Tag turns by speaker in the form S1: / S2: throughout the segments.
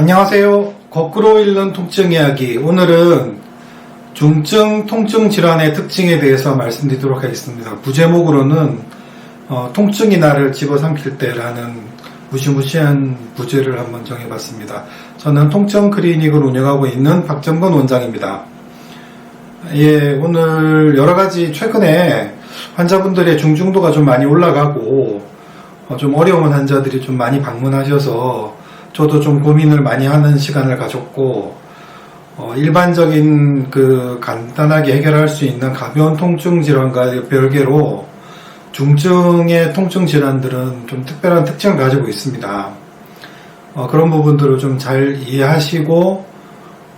S1: 안녕하세요. 거꾸로 읽는 통증 이야기. 오늘은 중증 통증 질환의 특징에 대해서 말씀드리도록 하겠습니다. 부제목으로는 통증이 나를 집어삼킬 때라는 무시무시한 부제를 한번 정해봤습니다. 저는 통증 클리닉을 운영하고 있는 박정건 원장입니다. 오늘 여러가지 최근에 환자분들의 중증도가 좀 많이 올라가고 좀 어려운 환자들이 좀 많이 방문하셔서 저도 좀 고민을 많이 하는 시간을 가졌고, 일반적인 간단하게 해결할 수 있는 가벼운 통증 질환과 별개로 중증의 통증 질환들은 좀 특별한 특징을 가지고 있습니다. 그런 부분들을 좀 잘 이해하시고,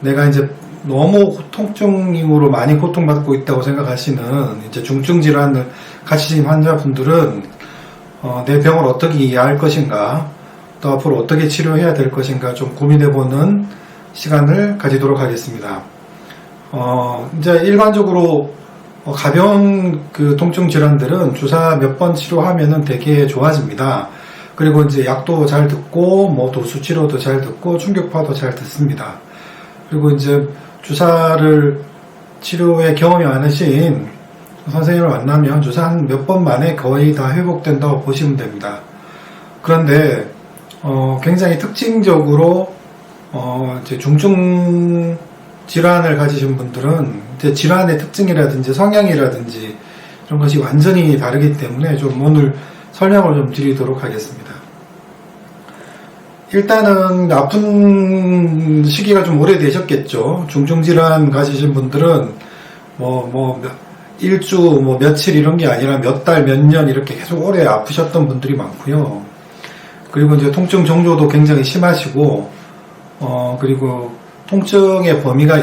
S1: 내가 이제 너무 통증으로 많이 고통받고 있다고 생각하시는 이제 중증 질환을 가지신 환자분들은 내 병을 어떻게 이해할 것인가, 또 앞으로 어떻게 치료해야 될 것인가 좀 고민해보는 시간을 가지도록 하겠습니다. 이제 일반적으로 가벼운 통증 질환들은 주사 몇 번 치료하면은 되게 좋아집니다. 그리고 이제 약도 잘 듣고, 도수 치료도 잘 듣고, 충격파도 잘 듣습니다. 그리고 이제 주사를 치료에 경험이 많으신 선생님을 만나면 주사 한 몇 번 만에 거의 다 회복된다고 보시면 됩니다. 그런데 굉장히 특징적으로 이제 중증 질환을 가지신 분들은 이제 질환의 특징이라든지 성향이라든지 이런 것이 완전히 다르기 때문에 좀 오늘 설명을 좀 드리도록 하겠습니다. 일단은 아픈 시기가 좀 오래되셨겠죠. 중증 질환 가지신 분들은 일주 며칠 이런 게 아니라 몇 달, 몇 년 이렇게 계속 오래 아프셨던 분들이 많고요. 그리고 이제 통증 정조도 굉장히 심하시고, 그리고 통증의 범위가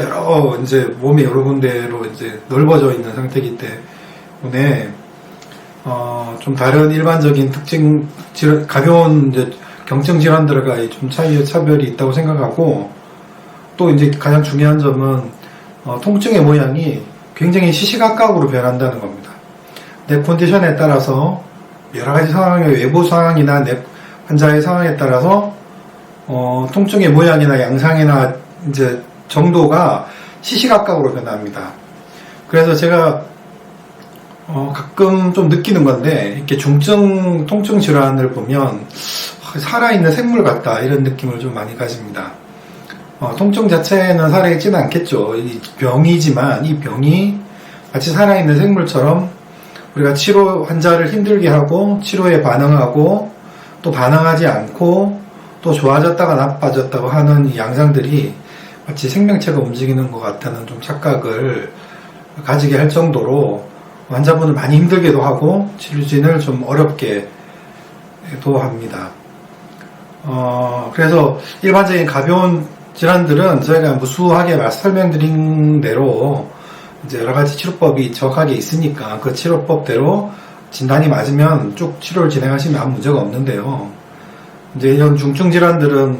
S1: 이제 몸의 여러 군데로 이제 넓어져 있는 상태이기 때문에, 좀 다른 일반적인 특징, 가벼운 이제 경증 질환들과 좀 차별이 있다고 생각하고, 또 이제 가장 중요한 점은, 통증의 모양이 굉장히 시시각각으로 변한다는 겁니다. 내 컨디션에 따라서 여러 가지 상황의 외부 상황이나 내 환자의 상황에 따라서 통증의 모양이나 양상이나 이제 정도가 시시각각으로 변합니다. 그래서 제가 가끔 좀 느끼는 건데, 이렇게 중증 통증 질환을 보면 살아있는 생물 같다 이런 느낌을 좀 많이 가집니다. 통증 자체는 살아있지는 않겠죠. 이 병이지만 이 병이 마치 살아있는 생물처럼 우리가 치료 환자를 힘들게 하고 치료에 반응하고 또 반응하지 않고 또 좋아졌다가 나빠졌다고 하는 이 양상들이 마치 생명체가 움직이는 것 같다는 좀 착각을 가지게 할 정도로 환자분을 많이 힘들게도 하고 치료진을 좀 어렵게도 합니다. 그래서 일반적인 가벼운 질환들은 저희가 무수하게 설명드린 대로 이제 여러 가지 치료법이 정확하게 있으니까 그 치료법대로 진단이 맞으면 쭉 치료를 진행하시면 아무 문제가 없는데요. 이제 이런 중증 질환들은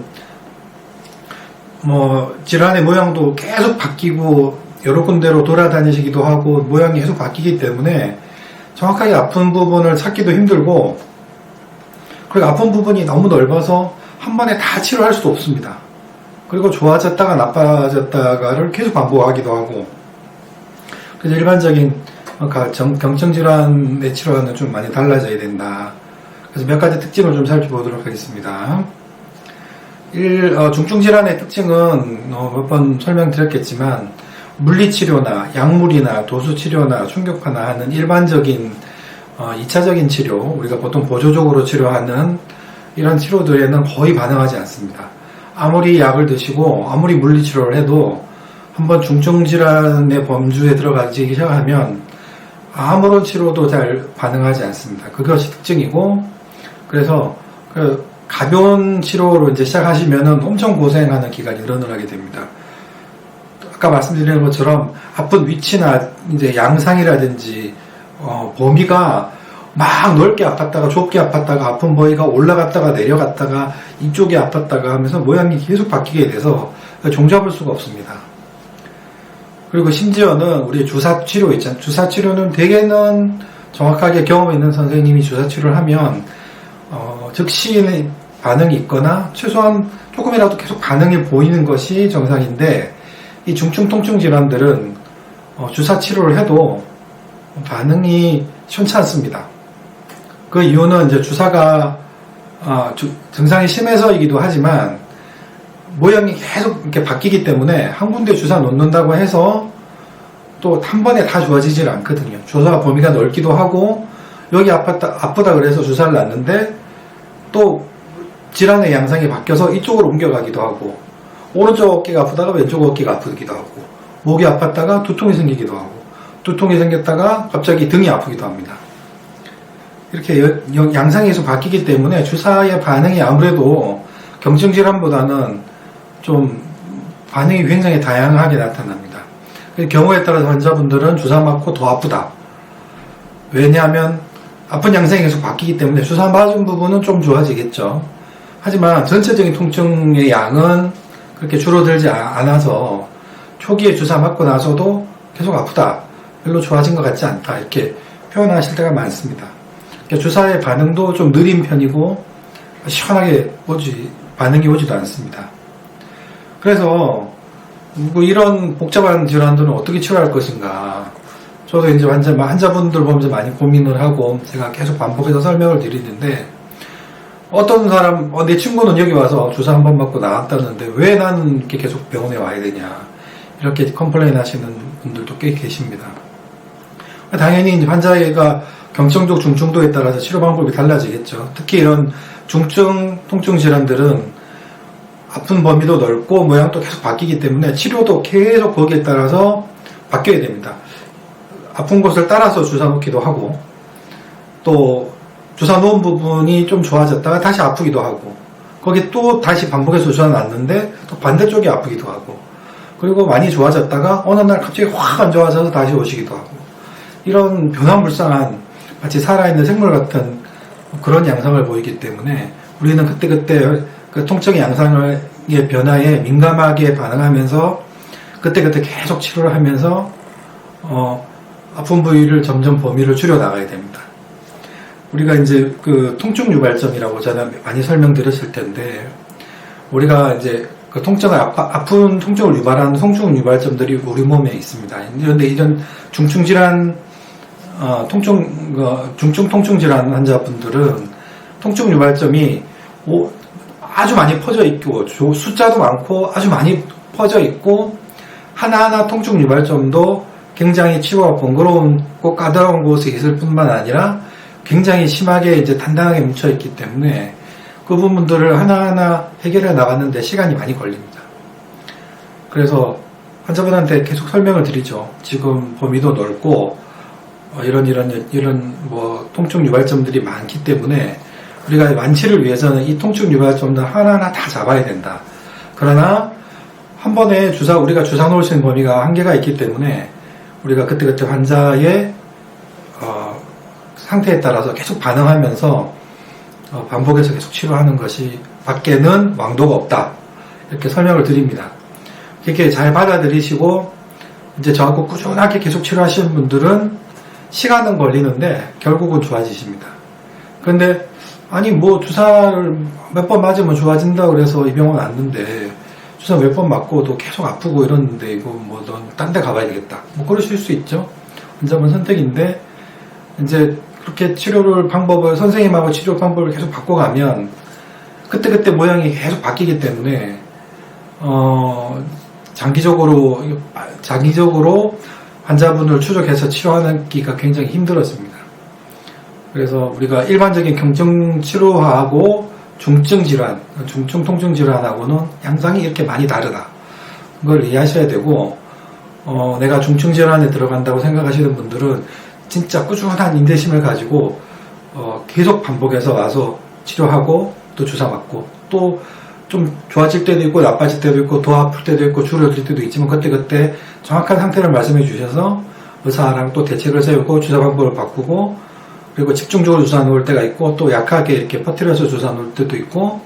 S1: 질환의 모양도 계속 바뀌고 여러 군데로 돌아다니시기도 하고 모양이 계속 바뀌기 때문에 정확하게 아픈 부분을 찾기도 힘들고, 그리고 아픈 부분이 너무 넓어서 한 번에 다 치료할 수도 없습니다. 그리고 좋아졌다가 나빠졌다가를 계속 반복하기도 하고, 그래서 일반적인 경증질환의 치료와는 좀 많이 달라져야 된다. 그래서 몇 가지 특징을 좀 살펴보도록 하겠습니다. 중증질환의 특징은 몇 번 설명드렸겠지만, 물리치료나 약물이나 도수치료나 충격파나 하는 일반적인 2차적인 치료, 우리가 보통 보조적으로 치료하는 이런 치료들에는 거의 반응하지 않습니다. 아무리 약을 드시고 아무리 물리치료를 해도 한번 중증질환의 범주에 들어가기 시작하면 아무런 치료도 잘 반응하지 않습니다. 그것이 특징이고, 그래서 가벼운 치료로 이제 시작하시면은 엄청 고생하는 기간이 늘어나게 됩니다. 아까 말씀드린 것처럼 아픈 위치나 이제 양상이라든지 범위가 막 넓게 아팠다가 좁게 아팠다가 아픈 부위가 올라갔다가 내려갔다가 이쪽이 아팠다가 하면서 모양이 계속 바뀌게 돼서 종잡을 수가 없습니다. 그리고 심지어는 우리 주사치료 있잖아요. 주사치료는 대개는 정확하게 경험 있는 선생님이 주사치료를 하면 즉시 반응이 있거나 최소한 조금이라도 계속 반응이 보이는 것이 정상인데, 이 중증 통증 질환들은 주사 치료를 해도 반응이 시원치 않습니다. 그 이유는 이제 주사가 증상이 심해서이기도 하지만 모양이 계속 이렇게 바뀌기 때문에 한 군데 주사 놓는다고 해서 또 한 번에 다 좋아지질 않거든요. 주사 범위가 넓기도 하고, 여기 아프다 그래서 주사를 놨는데 또 질환의 양상이 바뀌어서 이쪽으로 옮겨가기도 하고, 오른쪽 어깨가 아프다가 왼쪽 어깨가 아프기도 하고, 목이 아팠다가 두통이 생기기도 하고, 두통이 생겼다가 갑자기 등이 아프기도 합니다. 이렇게 양상이 계속 바뀌기 때문에 주사의 반응이 아무래도 경증질환보다는 좀 반응이 굉장히 다양하게 나타납니다. 경우에 따라서 환자분들은 주사 맞고 더 아프다. 왜냐하면 아픈 양상이 계속 바뀌기 때문에 주사 맞은 부분은 좀 좋아지겠죠. 하지만 전체적인 통증의 양은 그렇게 줄어들지 않아서 초기에 주사 맞고 나서도 계속 아프다, 별로 좋아진 것 같지 않다, 이렇게 표현하실 때가 많습니다. 그러니까 주사의 반응도 좀 느린 편이고 시원하게 반응이 오지도 않습니다. 그래서 이런 복잡한 질환들은 어떻게 치료할 것인가, 저도 이제 환자분들 보면서 많이 고민을 하고 제가 계속 반복해서 설명을 드리는데, 어떤 사람, 내 친구는 여기 와서 주사 한 번 맞고 나왔다는데 왜 나는 이렇게 계속 병원에 와야 되냐, 이렇게 컴플레인 하시는 분들도 꽤 계십니다. 당연히 이제 환자가 경증도 중증도에 따라서 치료 방법이 달라지겠죠. 특히 이런 중증 통증 질환들은 아픈 범위도 넓고 모양도 계속 바뀌기 때문에 치료도 계속 거기에 따라서 바뀌어야 됩니다. 아픈 곳을 따라서 주사 놓기도 하고, 또 주사 놓은 부분이 좀 좋아졌다가 다시 아프기도 하고, 거기 또 다시 반복해서 주사 놨는데 또 반대쪽이 아프기도 하고, 그리고 많이 좋아졌다가 어느 날 갑자기 확 안 좋아져서 다시 오시기도 하고, 이런 변화무쌍한 마치 살아있는 생물 같은 그런 양상을 보이기 때문에 우리는 그때그때 그 통증의 양상의 변화에 민감하게 반응하면서 그때그때 계속 치료를 하면서 아픈 부위를 점점 범위를 줄여 나가야 됩니다. 우리가 이제 그 통증 유발점이라고 저는 많이 설명드렸을 텐데, 우리가 이제 그 아픈 통증을 유발하는 통증 유발점들이 우리 몸에 있습니다. 그런데 이런 중증 질환, 중증 통증 질환 환자분들은 통증 유발점이 아주 많이 퍼져 있고, 숫자도 많고 아주 많이 퍼져 있고, 하나하나 통증 유발점도 굉장히 치료가 번거롭고 까다로운 곳에 있을 뿐만 아니라 굉장히 심하게 이제 단단하게 뭉쳐 있기 때문에 그 부분들을 하나하나 해결해 나가는데 시간이 많이 걸립니다. 그래서 환자분한테 계속 설명을 드리죠. 지금 범위도 넓고 이런 통증 유발점들이 많기 때문에 우리가 완치를 위해서는 이 통증 유발점들 하나하나 다 잡아야 된다. 그러나 한 번에 우리가 주사 놓을 수 있는 범위가 한계가 있기 때문에 우리가 그때그때 환자의 상태에 따라서 계속 반응하면서 반복해서 계속 치료하는 것이 밖에는 왕도가 없다, 이렇게 설명을 드립니다. 이렇게 잘 받아들이시고 이제 저하고 꾸준하게 계속 치료하시는 분들은 시간은 걸리는데 결국은 좋아지십니다. 그런데 주사를 몇 번 맞으면 좋아진다고 그래서 이 병원 왔는데 주사 몇 번 맞고도 계속 아프고 이러는데 이거 넌 딴 데 가봐야 되겠다, 그러실 수 있죠. 환자분 선택인데, 이제 그렇게 선생님하고 치료 방법을 계속 바꿔가면 그때그때 모양이 계속 바뀌기 때문에 장기적으로 환자분을 추적해서 치료하기가 굉장히 힘들어집니다. 그래서 우리가 일반적인 경증 치료하고 중증 통증 질환하고는 양상이 이렇게 많이 다르다, 그걸 이해하셔야 되고, 내가 중증 질환에 들어간다고 생각하시는 분들은 진짜 꾸준한 인내심을 가지고 계속 반복해서 와서 치료하고 또 주사 맞고, 또 좀 좋아질 때도 있고 나빠질 때도 있고 더 아플 때도 있고 줄어들 때도 있지만 그때 정확한 상태를 말씀해 주셔서 의사랑 또 대책을 세우고 주사 방법을 바꾸고, 그리고 집중적으로 주사 놓을 때가 있고 또 약하게 이렇게 퍼뜨려서 주사 놓을 때도 있고,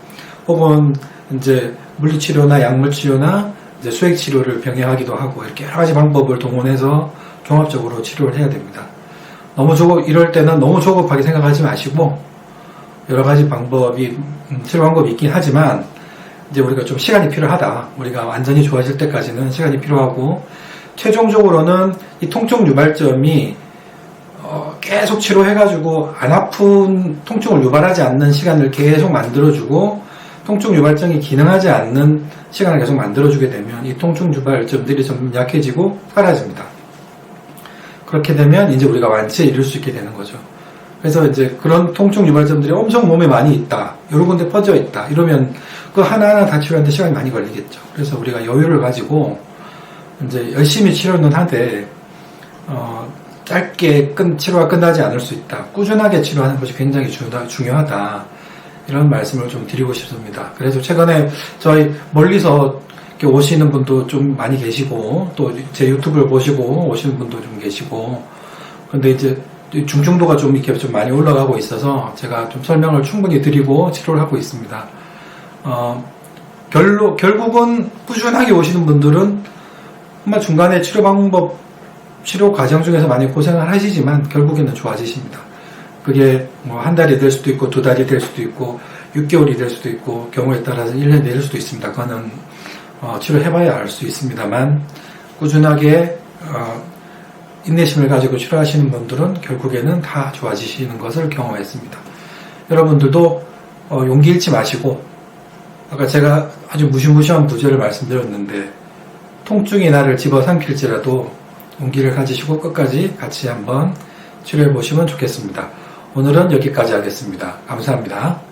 S1: 혹은 이제 물리치료나 약물치료나 이제 수액치료를 병행하기도 하고, 이렇게 여러 가지 방법을 동원해서 종합적으로 치료를 해야 됩니다. 이럴 때는 너무 조급하게 생각하지 마시고 여러 가지 방법이 치료 방법이 있긴 하지만 이제 우리가 좀 시간이 필요하다. 우리가 완전히 좋아질 때까지는 시간이 필요하고 최종적으로는 이 통증 유발점이 계속 치료해가지고 안 아픈 통증을 유발하지 않는 시간을 계속 만들어주고 통증 유발점이 기능하지 않는 시간을 계속 만들어주게 되면 이 통증 유발점들이 좀 약해지고 사라집니다. 그렇게 되면 이제 우리가 완치에 이를 수 있게 되는 거죠. 그래서 이제 그런 통증 유발점들이 엄청 몸에 많이 있다, 여러 군데 퍼져 있다 이러면 그 하나하나 다 치료하는데 시간이 많이 걸리겠죠. 그래서 우리가 여유를 가지고 이제 열심히 치료는 하되 짧게 치료가 끝나지 않을 수 있다. 꾸준하게 치료하는 것이 굉장히 중요하다. 이런 말씀을 좀 드리고 싶습니다. 그래서 최근에 저희 멀리서 이렇게 오시는 분도 좀 많이 계시고 또 제 유튜브를 보시고 오시는 분도 좀 계시고 근데 이제 중증도가 좀 이렇게 좀 많이 올라가고 있어서 제가 좀 설명을 충분히 드리고 치료를 하고 있습니다. 결국은 꾸준하게 오시는 분들은 정말 중간에 치료 과정 중에서 많이 고생을 하시지만 결국에는 좋아지십니다. 그게 뭐 한 달이 될 수도 있고 2달이 될 수도 있고 6개월이 될 수도 있고 경우에 따라서 1년이 될 수도 있습니다. 그거는 치료해봐야 알 수 있습니다만 꾸준하게 인내심을 가지고 치료하시는 분들은 결국에는 다 좋아지시는 것을 경험했습니다. 여러분들도 용기 잃지 마시고 아까 제가 아주 무시무시한 부제를 말씀드렸는데 통증이 나를 집어삼킬지라도 용기를 가지시고 끝까지 같이 한번 치료해 보시면 좋겠습니다. 오늘은 여기까지 하겠습니다. 감사합니다.